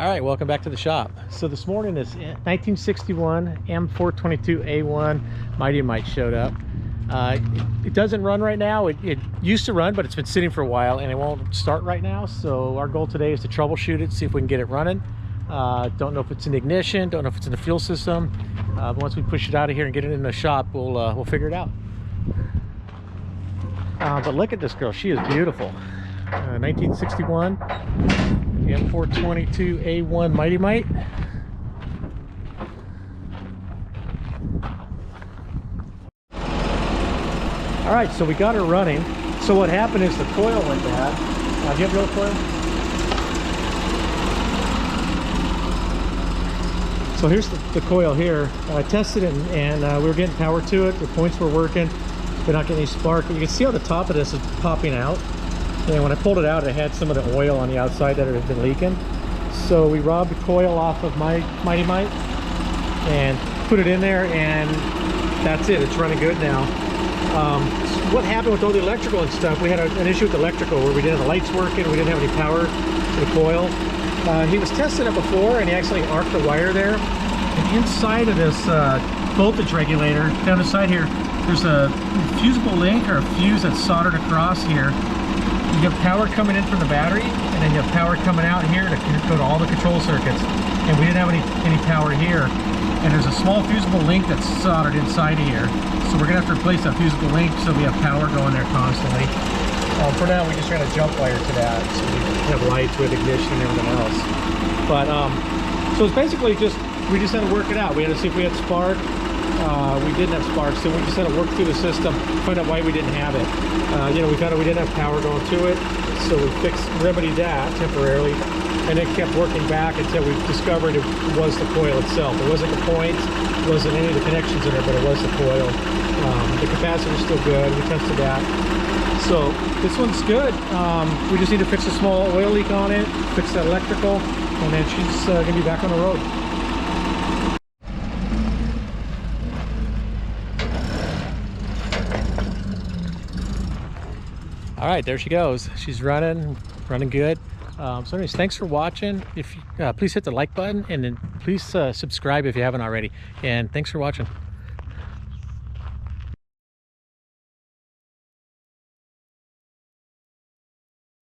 All right, welcome back to the shop. So this morning this 1961 M422A1 Mighty Mite showed up. It doesn't run right now. It used to run, but it's been sitting for a while and it won't start right now. So our goal today is to troubleshoot it, see if we can get it running. Don't know if it's in ignition, don't know if it's in the fuel system. But once we push it out of here and get it in the shop, we'll figure it out. But look at this girl, she is beautiful. 1961 M422A1 Mighty Mite. All right, so we got her running. So what happened is the coil went bad. Do you have the old coil? So here's the coil here. I tested it and we were getting power to it. The points were working. We're not getting any spark. You can see how the top of this is popping out. And when I pulled it out, it had some of the oil on the outside that had been leaking. So we robbed the coil off of my Mighty Mite and put it in there, and that's it. It's running good now. What happened with all the electrical and stuff, we had an issue with the electrical where we didn't have the lights working, we didn't have any power to the coil. He was testing it before and he actually arced the wire there. And inside of this voltage regulator, down the side here, there's a fusible link or a fuse that's soldered across here. You have power coming in from the battery, and then you have power coming out here to go to all the control circuits. And we didn't have any power here. And there's a small fusible link that's soldered inside of here. So we're gonna have to replace that fusible link so we have power going there constantly. For now, we just ran a jump wire to that, so we have lights with ignition and everything else. But so it's basically we just had to work it out. We had to see if we had spark. We didn't have spark, so we just had to work through the system, find out why we didn't have it. You know, we found out we didn't have power going to it, so we remedied that temporarily, and it kept working back until we discovered it was the coil itself. It wasn't the points, it wasn't any of the connections in it, but it was the coil. The capacitor is still good. We tested that. So this one's good. We just need to fix a small oil leak on it, fix that electrical, and then she's gonna be back on the road. All right, there she goes. She's running good. So anyways, thanks for watching. If please hit the like button, and then please subscribe if you haven't already. And thanks for watching.